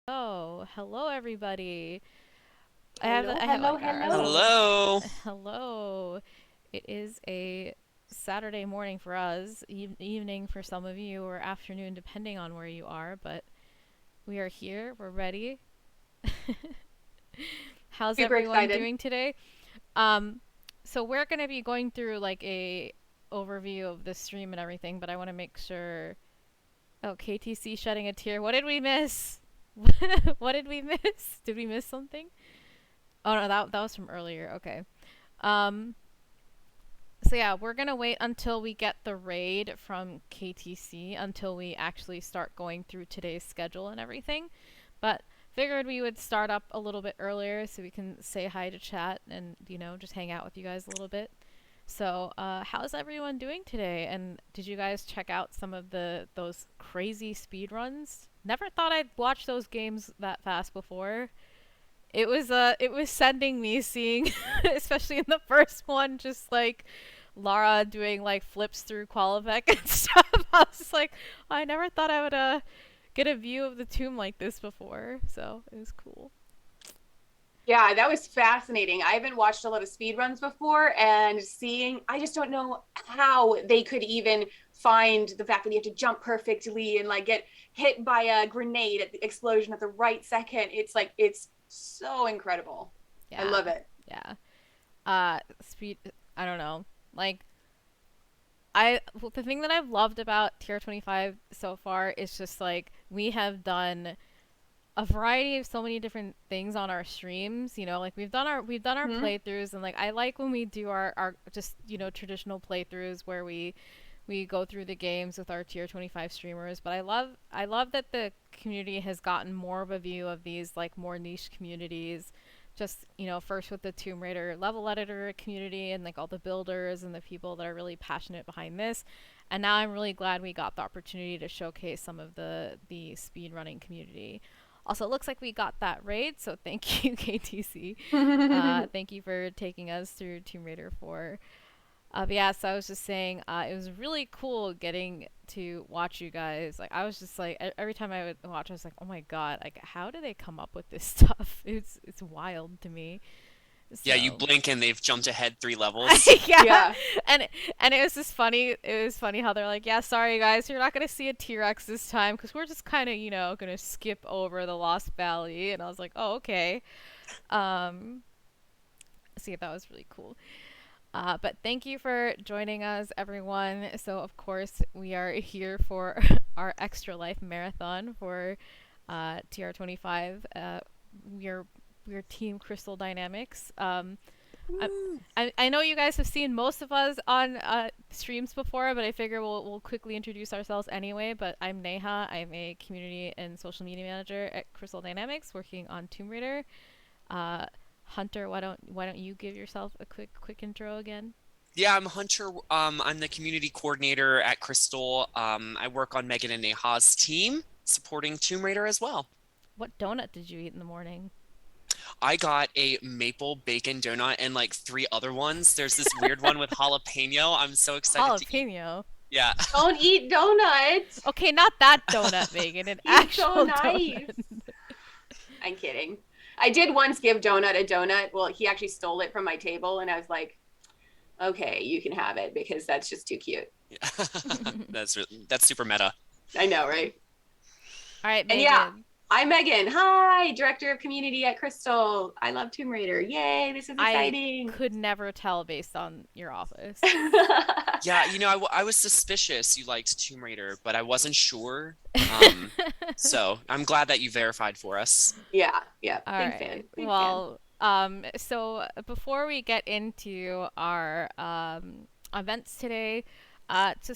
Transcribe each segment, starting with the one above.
Oh, hello everybody. Hello, I have hello, like our little hello. Hello. hello. It is a Saturday morning for us, evening for some of you, or afternoon depending on where you are, but we are here. We're ready. How's Super everyone excited. doing today? Um so we're going to be going through like a overview of the stream and everything, but I want to make sure. Oh, KTC shedding a tear. What did we miss? What did we miss? Did we miss something? Oh no, that was from earlier. Okay. Um. So yeah, we're gonna wait until we get the raid from KTC until we actually start going through today's schedule and everything. But figured we would start up a little bit earlier so we can say hi to chat and just hang out with you guys a little bit. So, how's everyone doing today? And did you guys check out some of those crazy speed runs? Never thought I'd watch those games that fast before. It was sending me seeing especially in the first one, just like Lara doing like flips through Qualivec and stuff. I was just like, I never thought I would get a view of the tomb like this before. So it was cool. Yeah, that was fascinating. I haven't watched a lot of speed runs before, and I just don't know how they could even find the fact that you have to jump perfectly and like get hit by a grenade at the explosion at the right second. It's so incredible. I Yeah. love it. Yeah. Speed, I don't know. Like well, the thing that I've loved about Tier 25 so far is just like we have done a variety of so many different things on our streams. Like we've done our Hmm. playthroughs, and like I like when we do our just traditional playthroughs where we go through the games with our Tier 25 streamers. But I love that the community has gotten more of a view of these like more niche communities. Just first with the Tomb Raider level editor community and like all the builders and the people that are really passionate behind this, and now I'm really glad we got the opportunity to showcase some of the speedrunning community. Also, it looks like we got that raid, so thank you, KTC. Thank you for taking us through Tomb Raider 4. But yeah, so I was just saying, it was really cool getting to watch you guys. Like, I was just like, every time I would watch, I was like, oh my god, like, how do they come up with this stuff? It's wild to me. Yeah, you So, blink and they've jumped ahead 3 levels. yeah, Yeah. and it was just funny. It was funny how they're like, yeah, sorry guys, you're not gonna see a T-Rex this time because we're just kind of gonna skip over the Lost Valley. And I was like, oh, okay. Um, See, that was really cool. But thank you for joining us, everyone. So, of course, we are here for our Extra Life Marathon for TR25. We're we're Team Crystal Dynamics. I, Woo. I know you guys have seen most of us on streams before, but I figure we'll quickly introduce ourselves anyway. But I'm Neha. I'm a community and social media manager at Crystal Dynamics, working on Tomb Raider. Uh, Hunter, why don't you give yourself a quick intro again? Yeah, I'm Hunter. I'm the community coordinator at Crystal. I work on Megan and Neha's team, supporting Tomb Raider as well. What donut did you eat in the morning? I got a maple bacon donut and like 3 other ones. There's this weird one with jalapeno. I'm so excited to eat. Jalapeno. Yeah. Don't eat donuts. Okay, not that donut, Megan. An He's so actual nice. donut. I'm kidding. I did once give Donut a donut. Well, he actually stole it from my table, and I was like, okay, you can have it because that's just too cute. Yeah. That's super meta. I know, right? All right, And yeah, Megan. I'm Megan. Hi, Director of Community at Crystal. I love Tomb Raider. Yay, this is I exciting. could never tell based on your office. Yeah, I was suspicious you liked Tomb Raider, but I wasn't sure. Um, so I'm glad that you verified for us. Yeah, yeah. All Big fan. right. Big fan. Well, so before we get into our events today,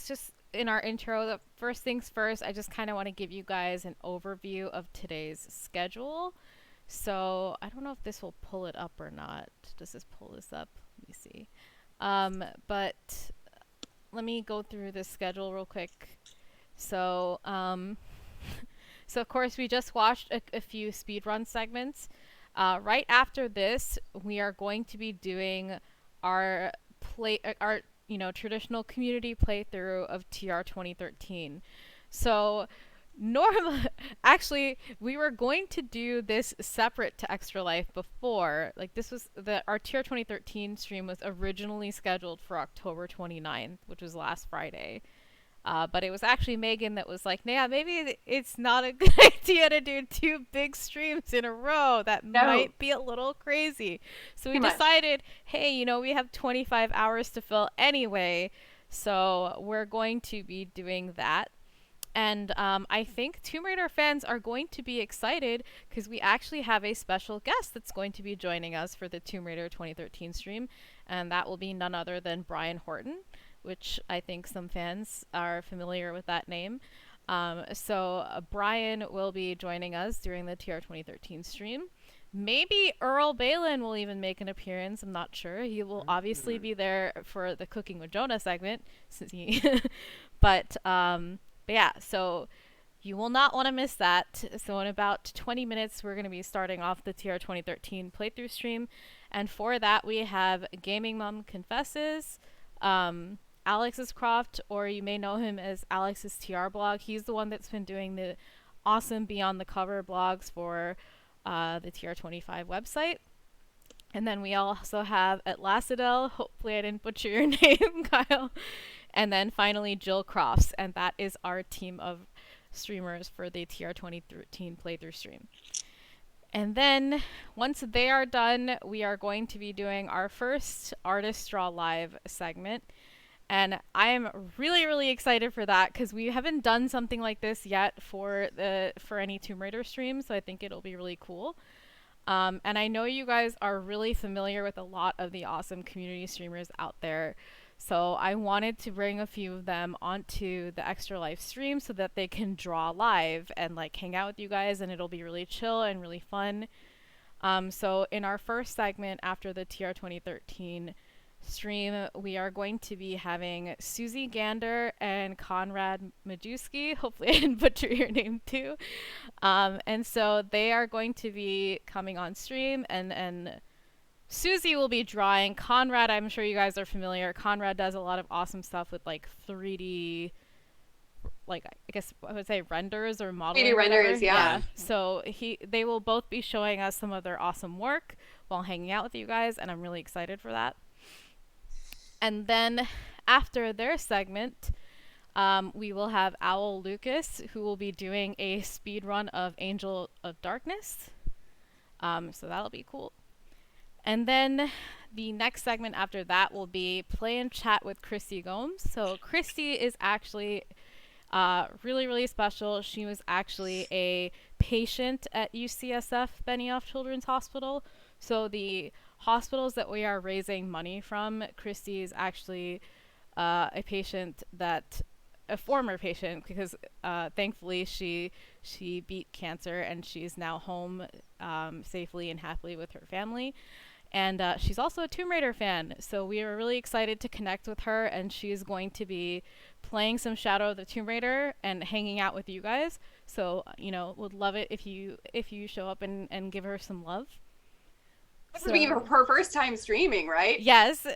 just in our intro, the first things first, I just kind of want to give you guys an overview of today's schedule. So I don't know if this will pull it up or not. Does this pull this up? Let me see. But let me go through this schedule real quick. So, so of course we just watched a few speedrun segments. Right after this, we are going to be doing our our traditional community playthrough of TR 2013. So normal actually we were going to do this separate to Extra Life before. Like this was our tier 2013 stream was originally scheduled for October 29th, which was last Friday. But it was actually Megan that was like, yeah, maybe it's not a good idea to do two big streams in a row. That No, might be a little crazy. So we too much. decided, hey, we have 25 hours to fill anyway. So we're going to be doing that. And I think Tomb Raider fans are going to be excited because we actually have a special guest that's going to be joining us for the Tomb Raider 2013 stream. And that will be none other than Brian Horton, which I think some fans are familiar with that name. So Brian will be joining us during the TR 2013 stream. Maybe Earl Balin will even make an appearance. I'm not sure. He will obviously be there for the Cooking with Jonah segment, since he. but yeah, so you will not want to miss that. So in about 20 minutes, we're going to be starting off the TR 2013 playthrough stream, and for that we have Gaming Mom Confesses. Alex's Croft, or you may know him as Alex's TR blog. He's the one that's been doing the awesome Beyond the Cover blogs for the TR25 website. And then we also have Atlacidel. Hopefully I didn't butcher your name, Kyle. And then finally Jill Crofts, and that is our team of streamers for the TR2013 playthrough stream. And then once they are done, we are going to be doing our first Artist Draw Live segment. And I am really, really excited for that because we haven't done something like this yet for any Tomb Raider stream, so I think it'll be really cool. And I know you guys are really familiar with a lot of the awesome community streamers out there, so I wanted to bring a few of them onto the Extra Life stream so that they can draw live and like hang out with you guys, and it'll be really chill and really fun. So in our first segment after the TR 2013 stream, we are going to be having Susie Gander and Conrad Majewski. Hopefully I didn't butcher your name too. And so they are going to be coming on stream, and Susie will be drawing. Conrad, I'm sure you guys are familiar. Conrad does a lot of awesome stuff with like 3D, like I guess I would say renders or modeling. 3D renders, yeah. So they will both be showing us some of their awesome work while hanging out with you guys, and I'm really excited for that. And then after their segment, we will have Owl Lucas, who will be doing a speed run of Angel of Darkness. So that'll be cool. And then the next segment after that will be Play and Chat with Christy Gomes. So Christy is actually really, really special. She was actually a patient at UCSF Benioff Children's Hospital. So the hospitals that we are raising money from, Christy is actually a former patient, because thankfully she beat cancer and she's now home safely and happily with her family. And she's also a Tomb Raider fan, so we are really excited to connect with her, and she's going to be playing some Shadow of the Tomb Raider and hanging out with you guys. So, would love it if you show up and give her some love. This would be her first time streaming, right? Yes.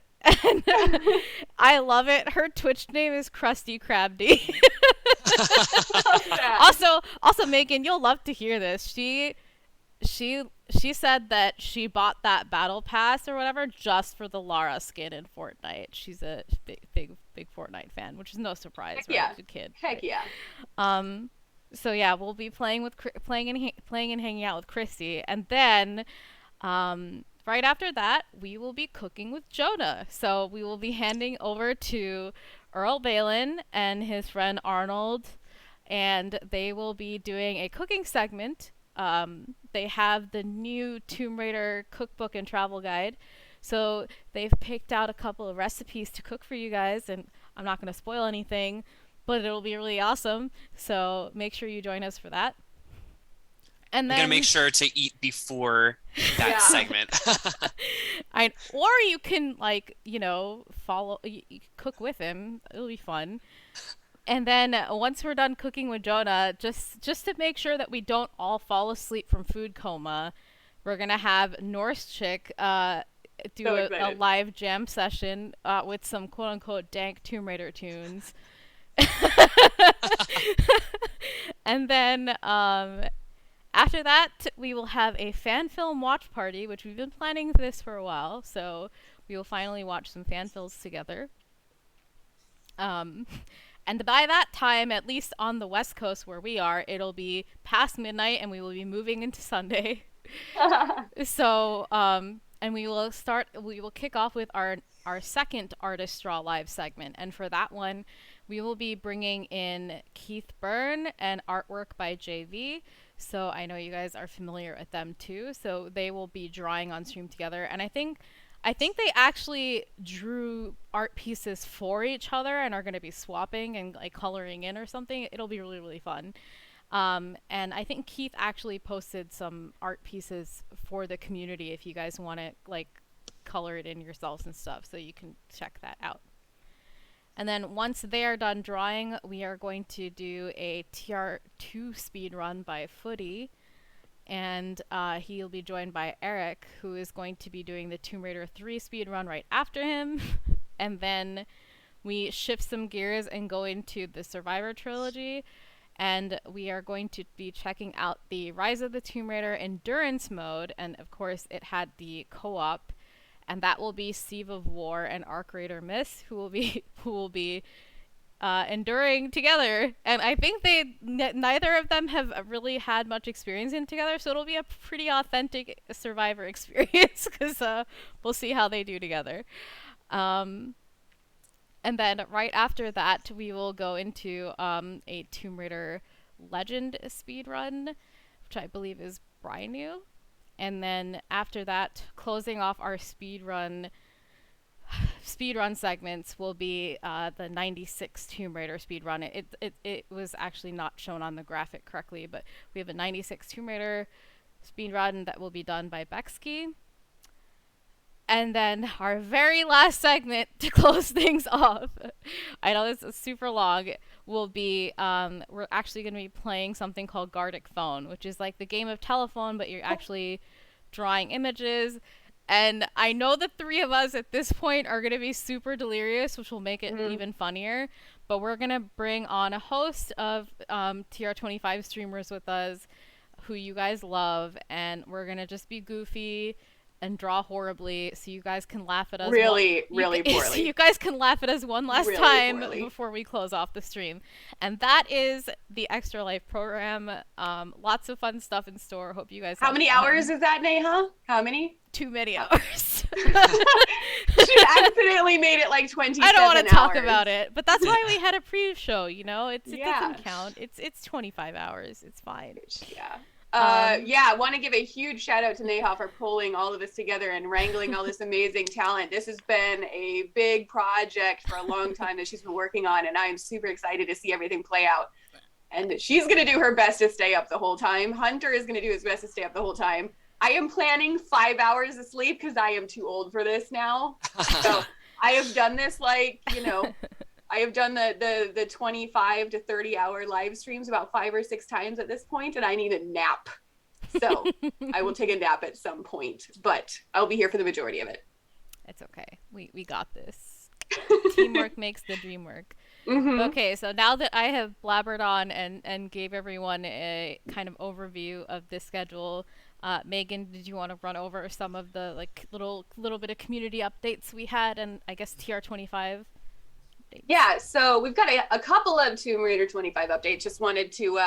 I love it. Her Twitch name is Krusty Krabby. Also, Megan, you'll love to hear this. She said that she bought that battle pass or whatever just for the Lara skin in Fortnite. She's a big Fortnite fan, which is no surprise, Heck right? yeah. As a kid. Heck yeah. So yeah, we'll be playing and hanging out with Chrissy, and then right after that, we will be cooking with Jonah. So we will be handing over to Earl Balin and his friend Arnold, and they will be doing a cooking segment. They have the new Tomb Raider cookbook and travel guide. So they've picked out a couple of recipes to cook for you guys, and I'm not going to spoil anything, but it'll be really awesome. So make sure you join us for that. And then, I'm gonna make sure to eat before that segment. Or you can cook with him. It'll be fun. And then once we're done cooking with Jonah, just to make sure that we don't all fall asleep from food coma, we're gonna have Norse Chick do a live jam session with some quote unquote dank Tomb Raider tunes. And then after that, we will have a fan film watch party, which we've been planning this for a while. So we will finally watch some fan films together. Um, and by that time, at least on the West Coast where we are, it'll be past midnight and we will be moving into Sunday. So, and we will kick off with our second Artist Draw Live segment. And for that one, we will be bringing in Keith Byrne and artwork by JV. So I know you guys are familiar with them too. So they will be drawing on stream together. And I think they actually drew art pieces for each other and are going to be swapping and like coloring in or something. It'll be really, really fun. And I think Keith actually posted some art pieces for the community if you guys want to like color it in yourselves and stuff, so you can check that out. And then once they are done drawing, we are going to do a TR2 speed run by Footy. And he'll be joined by Eric, who is going to be doing the Tomb Raider 3 speed run right after him. And then we shift some gears and go into the Survivor trilogy. And we are going to be checking out the Rise of the Tomb Raider Endurance mode. And of course, it had the co-op. And that will be Steve of War and Arc Raider Miss, who will be enduring together. And I think neither of them have really had much experience in together, so it'll be a pretty authentic Survivor experience because we'll see how they do together. And then right after that, we will go into a Tomb Raider Legend speedrun, which I believe is brand new. And then after that, closing off our speedrun segments will be the 96 Tomb Raider speedrun. It was actually not shown on the graphic correctly, but we have a 96 Tomb Raider speedrun that will be done by Bexkey. And then our very last segment to close things off, I know this is super long, will be, we're actually going to be playing something called Gardic Phone, which is like the game of telephone, but you're actually drawing images. And I know the three of us at this point are going to be super delirious, which will make it even funnier. But we're going to bring on a host of TR25 streamers with us who you guys love. And we're going to just be goofy and draw horribly so you guys can laugh at us. Really poorly. So you guys can laugh at us one last really time poorly. Before we close off the stream. And that is the Extra Life program. Lots of fun stuff in store. Hope you guys How many hours is that, Neha? How many? Too many hours. She accidentally made it like 27 I don't want to talk hours. about it, but that's why we had a pre-show, you know? It Yeah. doesn't count. It's 25 hours. It's fine. Yeah. I want to give a huge shout out to Neha for pulling all of this together and wrangling all this amazing talent. This has been a big project for a long time that she's been working on, and I am super excited to see everything play out. And she's going to do her best to stay up the whole time. Hunter is going to do his best to stay up the whole time. I am planning 5 hours of sleep because I am too old for this now. So I have done this I have done the 25 to 30 hour live streams about 5 or 6 times at this point, and I need a nap. So I will take a nap at some point, but I'll be here for the majority of it. It's okay. We got this. Teamwork makes the dream work. Mm-hmm. Okay, so now that I have blabbered on and gave everyone a kind of overview of the schedule, Megan, did you want to run over some of the like little bit of community updates we had, and I guess TR25? Yeah, so we've got a couple of Tomb Raider 25 updates. Just wanted to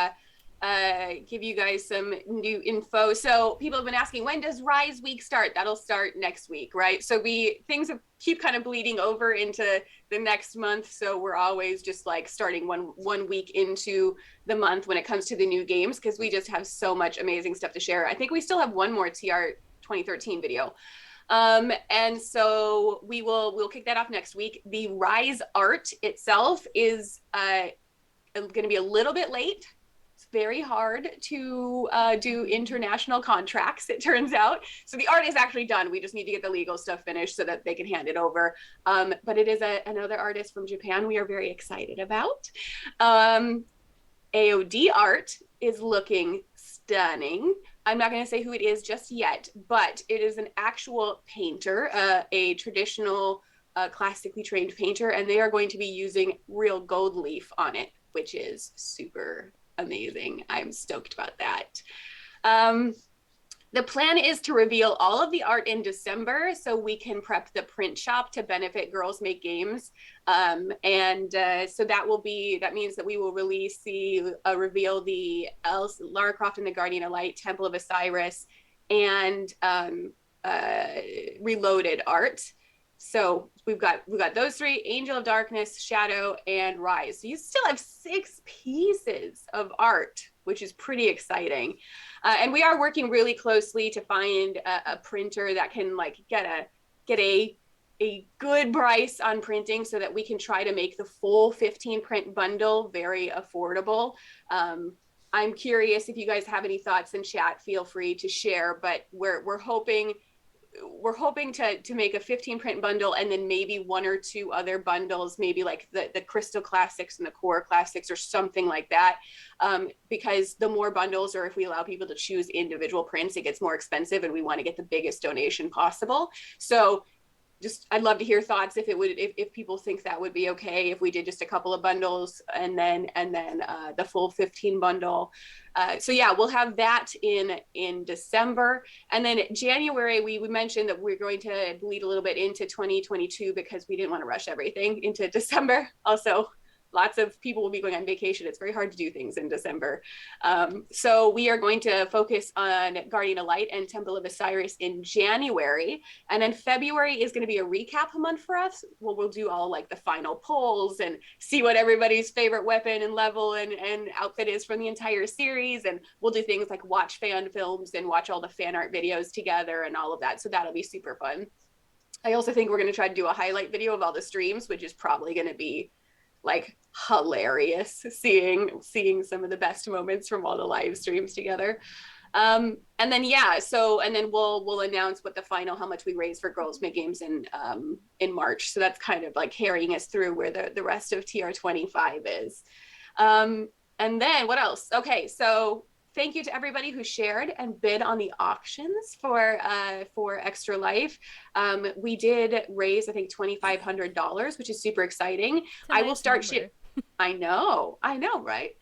give you guys some new info. So people have been asking, when does Rise Week start? That'll start next week, right? So things keep kind of bleeding over into the next month. So we're always just like starting one week into the month when it comes to the new games, because we just have so much amazing stuff to share. I think we still have one more TR 2013 video. And so we'll kick that off next week. The Rise art itself is going to be a little bit late. It's very hard to do international contracts, it turns out. So the art is actually done. We just need to get the legal stuff finished so that they can hand it over. But it is another artist from Japan we are very excited about. AOD art is looking stunning. I'm not going to say who it is just yet, but it is an actual painter, a traditional, classically trained painter, and they are going to be using real gold leaf on it, which is super amazing. I'm stoked about that. Um, the plan is to reveal all of the art in December so we can prep the print shop to benefit Girls Make Games. So that means that we will reveal the Lara Croft and the Guardian of Light, Temple of Osiris, and uh, Reloaded art. So we've got those three: Angel of Darkness, Shadow, and Rise. So you still have 6 pieces of art, which is pretty exciting. And we are working really closely to find a printer that can like get a good price on printing so that we can try to make the full 15 print bundle very affordable. I'm curious if you guys have any thoughts in chat, feel free to share, but we're hoping to make a 15 print bundle and then maybe 1 or 2 other bundles, maybe like the Crystal Classics and the Core Classics or something like that. Because the more bundles, or if we allow people to choose individual prints, it gets more expensive and we want to get the biggest donation possible. So I'd love to hear thoughts if people think that would be okay if we did just a couple of bundles and then the full 15 bundle. So yeah, we'll have that in December, and then January we mentioned that we're going to bleed a little bit into 2022 because we didn't want to rush everything into December. Also, lots of people will be going on vacation. It's very hard to do things in December. So we are going to focus on Guardian of Light and Temple of Osiris in January. And then February is going to be a recap month for us. We'll do all like the final polls and see what everybody's favorite weapon and level and outfit is from the entire series. And we'll do things like watch fan films and watch all the fan art videos together and all of that. So that'll be super fun. I also think we're going to try to do a highlight video of all the streams, which is probably going to be like hilarious seeing some of the best moments from all the live streams together. And then we'll announce what the final how much we raise for Girls Make Games in March. So that's kind of like carrying us through where the rest of TR25 is. And then what else? Okay, so thank you to everybody who shared and bid on the auctions for Extra Life. We did raise, I think, $2,500, which is super exciting. I will start I know, right?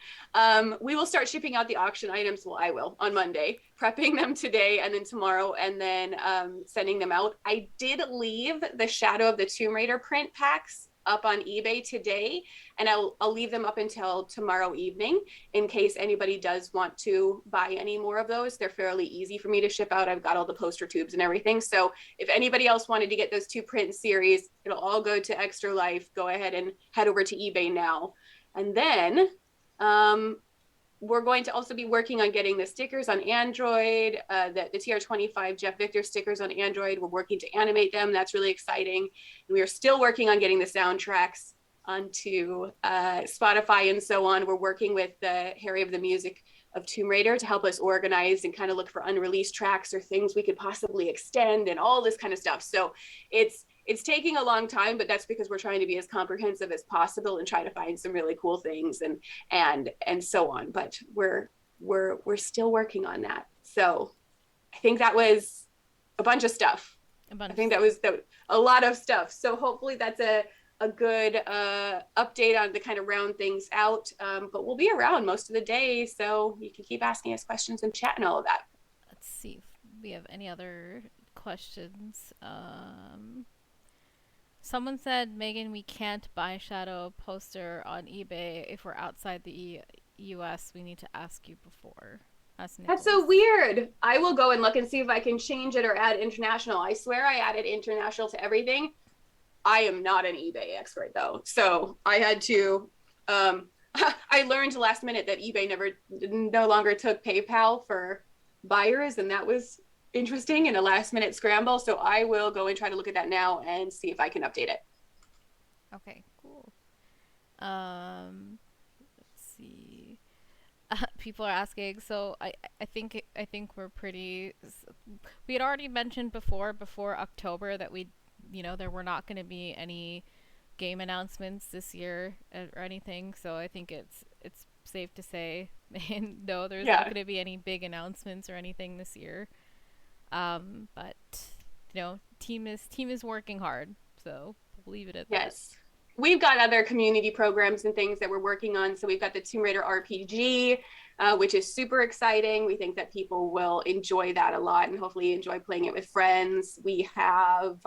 We will start shipping out the auction items. Well, I will on Monday, prepping them today and then tomorrow, and then sending them out. I did leave the Shadow of the Tomb Raider print packs up on eBay today, and I'll leave them up until tomorrow evening in case anybody does want to buy any more of those. They're fairly easy for me to ship out. I've got all the poster tubes and everything. So if anybody else wanted to get those 2 print series, it'll all go to Extra Life. Go ahead and head over to eBay now. And then we're going to also be working on getting the stickers on Android, the TR25 Jeff Victor stickers on Android. We're working to animate them. That's really exciting. And we are still working on getting the soundtracks onto Spotify and so on. We're working with the Harry of the Music of Tomb Raider to help us organize and kind of look for unreleased tracks or things we could possibly extend and all this kind of stuff. So it's taking a long time, but that's because we're trying to be as comprehensive as possible and try to find some really cool things and so on. But we're still working on that. So I think that was a bunch of stuff. That was a lot of stuff. So hopefully that's a good update on to kind of round things out. But we'll be around most of the day, so you can keep asking us questions and chat and all of that. Let's see if we have any other questions. Someone said, Megan, we can't buy Shadow poster on eBay if we're outside the US. We need to ask you before. That's so weird. I will go and look and see if I can change it or add international. I swear I added international to everything. I am not an eBay expert though. So I had to, I learned last minute that eBay no longer took PayPal for buyers, and that was interesting in a last minute scramble. So I will go and try to look at that now and see if I can update it. Okay, cool. Let's see. People are asking, so I think we're pretty. We had already mentioned before October that there were not going to be any game announcements this year or anything. So I think it's safe to say, no, there's not going to be any big announcements or anything this year. But team is working hard, so we'll leave it at that. Yes. we've got other community programs and things that we're working on. So we've got the Tomb Raider RPG, which is super exciting. We think that people will enjoy that a lot and hopefully enjoy playing it with friends. We have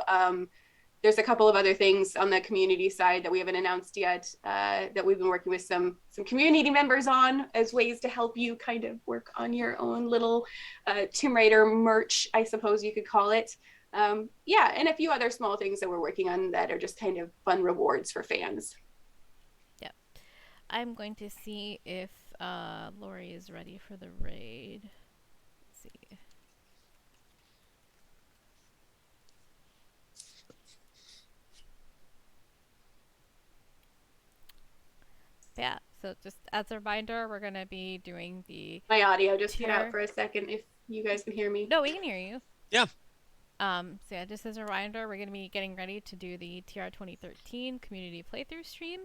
there's a couple of other things on the community side that we haven't announced yet that we've been working with some community members on as ways to help you kind of work on your own little Tomb Raider merch, I suppose you could call it. Yeah, and a few other small things that we're working on that are just kind of fun rewards for fans. Yep. I'm going to see if Lori is ready for the raid. Let's see. Yeah, so just as a reminder, we're going to be doing the My audio just tier... cut out for a second if you guys can hear me. No, we can hear you. Yeah. So yeah, just as a reminder, we're going to be getting ready to do the TR 2013 community playthrough stream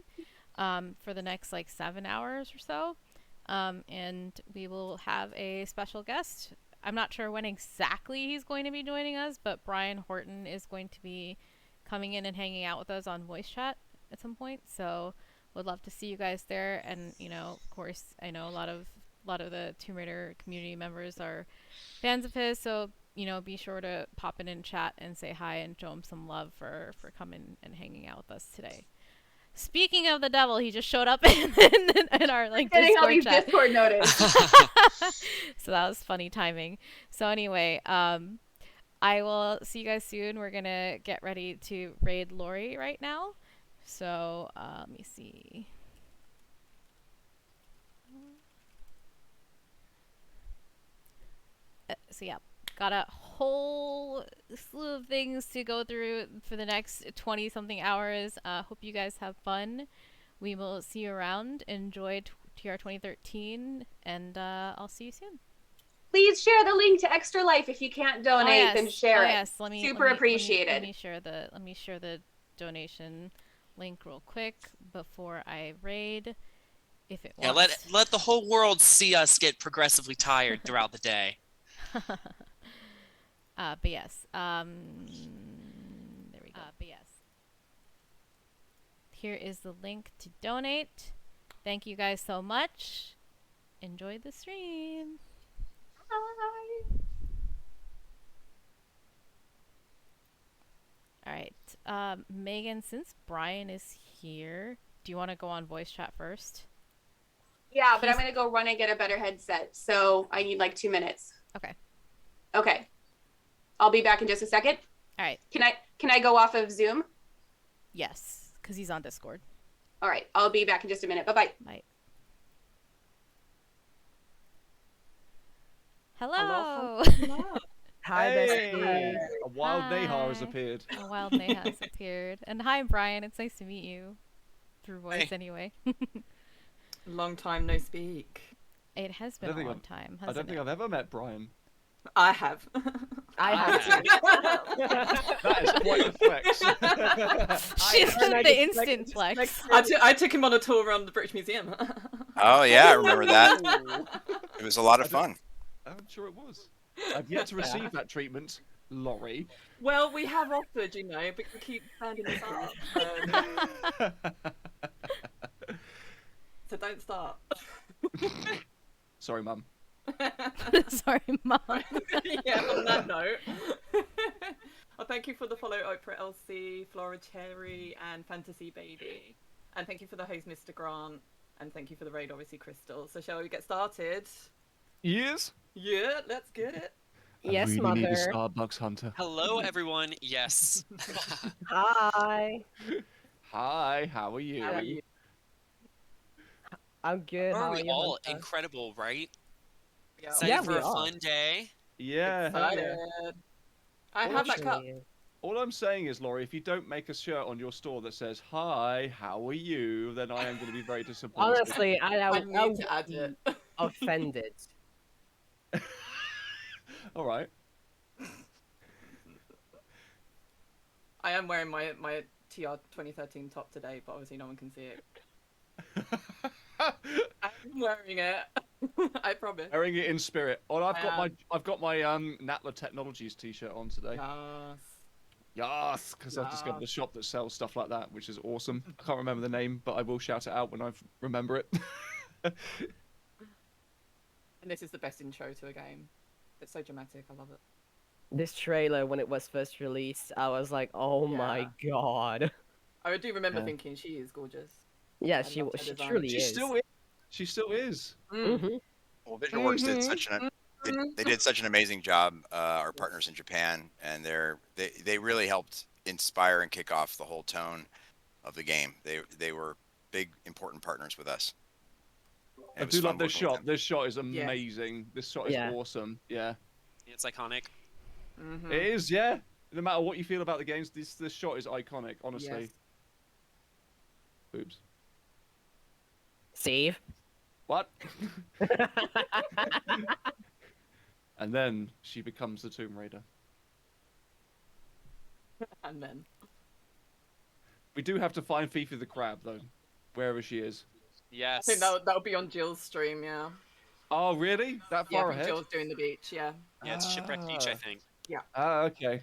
for the next like 7 hours or so. And we will have a special guest. I'm not sure when exactly he's going to be joining us, but Brian Horton is going to be coming in and hanging out with us on voice chat at some point. So would love to see you guys there. And you know, of course, I know a lot of the Tomb Raider community members are fans of his, so you know, be sure to pop in chat and say hi and show him some love for coming and hanging out with us today. Speaking of the devil, he just showed up in our like Getting all Discord these chat. Discord notices. So that was funny timing. So anyway, I will see you guys soon. We're gonna get ready to raid Lori right now. So let me see. So yeah, got a whole slew of things to go through for the next 20 something hours. Hope you guys have fun. We will see you around. Enjoy TR 2013, and I'll see you soon. Please share the link to Extra Life if you can't donate, then share it. Yes, Super appreciated. Let me share the donation link real quick before I raid. If it Yeah, wants. let the whole world see us get progressively tired throughout the day. But yes, there we go. But yes, here is the link to donate. Thank you guys so much. Enjoy the stream. Bye. All right, Megan, since Brian is here, do you want to go on voice chat first? Yeah, but I'm gonna go run and get a better headset, so I need like 2 minutes. Okay. Okay. I'll be back in just a second. All right. Can I go off of Zoom? Yes, because he's on Discord. All right. I'll be back in just a minute. Bye-bye. Bye. Hello. Hello. Hi, Hey, bestie. a wild Hi. Nahar has appeared. A wild May has appeared. And hi, Brian. It's nice to meet you. Through voice, Hey. anyway. Long time no speak. It has been a long time, I hasn't don't think it? I've ever met Brian. I have. I have That is quite a flex. She's I the just instant flex. I took him on a tour around the British Museum. Oh yeah, I remember that. It was a lot of fun. I'm sure it was. I've yet to receive that treatment, Laurie. Well, we have offered, you know, but we keep standing us up. So don't start. Sorry, Mum. Sorry, Mom. Yeah, on that note. Well, thank you for the follow, Oprah Elsie, Flora Cherry, and Fantasy Baby. And thank you for the host, Mr. Grant. And thank you for the raid, obviously, Crystal. So shall we get started? Yes? Yeah, let's get it. Yes, I really mother. need a Starbucks hunter. Hello, everyone. Yes. Hi. Hi, how are you? How are you? I'm good. How Are are we you? all Hunter? incredible, right? Yeah, Excited Yeah, for we a are. fun day? Yeah, hell yeah. excited. I have that cup. Actually, All I'm saying is, Laurie, if you don't make a shirt on your store that says, "Hi, how are you?" then I am going to be very disappointed. honestly, I I need to add it. offended. All right. I am wearing my TR 2013 top today, but obviously no one can see it. I'm wearing it. I promise. Wearing it in spirit. Oh, I I've got my Natla Technologies t-shirt on today. Yes. Yes, because I've discovered a shop that sells stuff like that, which is awesome. I can't remember the name, but I will shout it out when I remember it. And this is the best intro to a game. It's so dramatic. I love it. This trailer, when it was first released, I was like, oh my god. I do remember Yeah. thinking she is gorgeous. Yeah, I she loved her she design. truly She is. still is. She still is. Mm-hmm. Well, VisualWorks did such an they did such an amazing job. Our partners in Japan, and they really helped inspire and kick off the whole tone of the game. They were big important partners with us. And I it was do fun love this working with shot. them. This shot is amazing. This shot is Yeah. awesome. Yeah. It's iconic. It is, yeah. No matter what you feel about the games, this shot is iconic, honestly. Yes. Oops. Steve. What? And then she becomes the Tomb Raider. And then. We do have to find Fifi the Crab, though, wherever she is. I Yes. think that'll be on Jill's stream, yeah. Oh, really? That Yeah, I far think ahead? Jill's doing the beach, yeah. Yeah, it's Shipwreck Beach, I think. Ah, okay.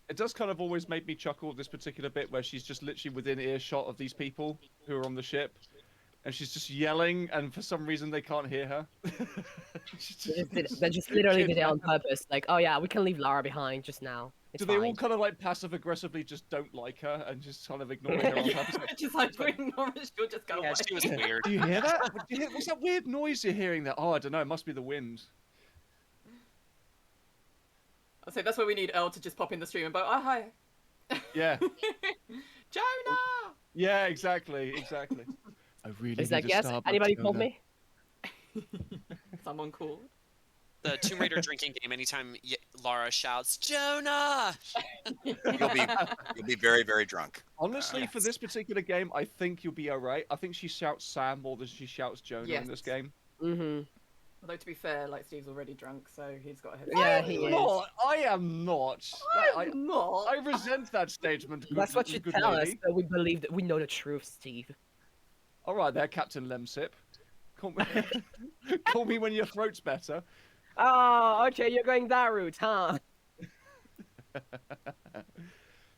It does kind of always make me chuckle, this particular bit where she's just literally within earshot of these people who are on the ship. And she's just yelling, and for some reason they can't hear her. They just literally did it on purpose. Like, oh yeah, we can leave Lara behind just now. It's Do they all fine. kind of like passive aggressively just don't like her and just kind of ignore her on purpose? Just like we ignore it, she'll just go Yeah, away. she was weird. Do you hear that? What's that weird noise you're hearing there? Oh, I don't know. It must be the wind. I'll say that's where we need Elle to just pop in the stream and go, oh hi. Yeah. Jonah! Yeah, exactly. I really Is that need a yes? Starbucks, Anybody called Jonah. me? Someone called. The Tomb Raider drinking game, anytime Lara shouts, Jonah! You'll be very, very drunk. Honestly, for this particular game, I think you'll be alright. I think she shouts Sam more than she shouts Jonah in this Yes. game. Mm-hmm. Although to be fair, like Steve's already drunk, so he's got a head. Yeah, he is. I am not. I'm not. I resent that statement. That's what you good tell us, lady. but we believe that we know the truth, Steve. All right, there, Captain Lemsip. Call me, call me when your throat's better. Oh, okay, you're going that route, huh?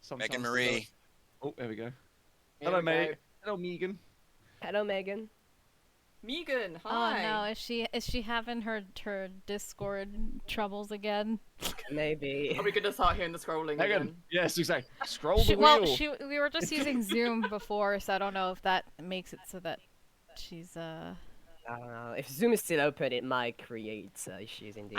Sometimes Megan they Marie. go- Oh, there we go. Here Hello, we go. mate. Hello, Megan. Hello, Megan. Megan, Oh hi. no, is she having her Discord troubles again? Maybe. Are we gonna start hearing the scrolling Megan. again? Yes, exactly. Scroll the Well, wheel. we were just using Zoom before, so I don't know if that makes it so that she's I don't know. If Zoom is still open, it might create issues indeed.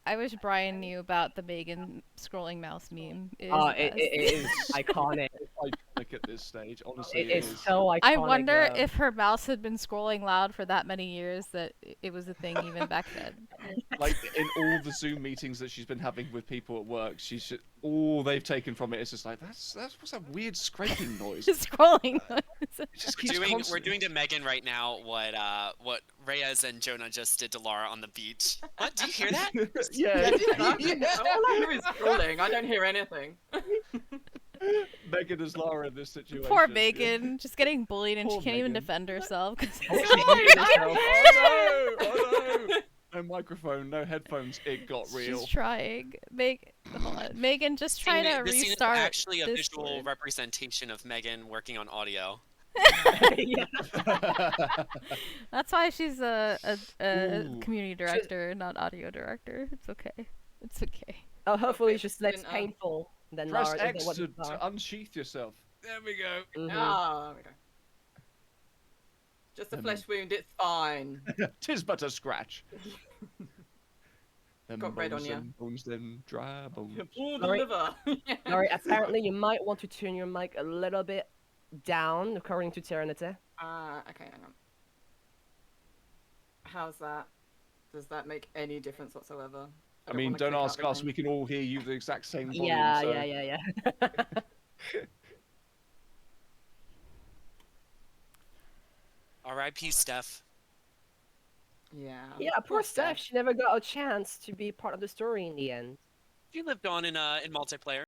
I wish Brian knew about the Megan scrolling mouse meme. It is Oh, the it best. is iconic. Iconic at this stage. Honestly, It it is is. so iconic. I wonder though. if her mouse had been scrolling loud for that many years that it was a thing even back then. Like in all the Zoom meetings that she's been having with people at work, all they've taken from it is just like that's what's that weird scraping noise? Scrolling. It just keeps We're constantly- doing to Megan right now what Reyes and Jonah just did to Lara on the beach. What? Do you hear that? Yeah. All I hear is scrolling. I don't hear anything. Megan is Lara in this situation. Poor yeah. Megan, just getting bullied and Poor she can't even Megan. defend herself. 'cause Oh, it's- she muted herself. Oh no! Oh no! No microphone, no headphones. It got real. She's trying. Hold on. Megan, just try to This scene is restart. actually a visual Discord. representation of Megan working on audio. Yeah. That's why she's a Ooh. community director, not audio director. It's okay. It's okay. Oh, hopefully it's just less Then, painful than Press Lara. X What to it's Lara. unsheath yourself. There we go. Mhm. Ah, there we go. Just a flesh wound, it's fine. Tis but a scratch. Them Got red on bones, ya. them bones, them dry bones. All the Sorry. liver. Yeah. Sorry, apparently you might want to turn your mic a little bit down, according to Terranity. Okay, hang on. How's that? Does that make any difference whatsoever? I mean, wanna don't click ask us. everything. We can all hear you the exact same volume. Yeah, so... yeah. R.I.P. Steph. Yeah. Yeah, poor Steph. She never got a chance to be part of the story in the end. She lived on in multiplayer.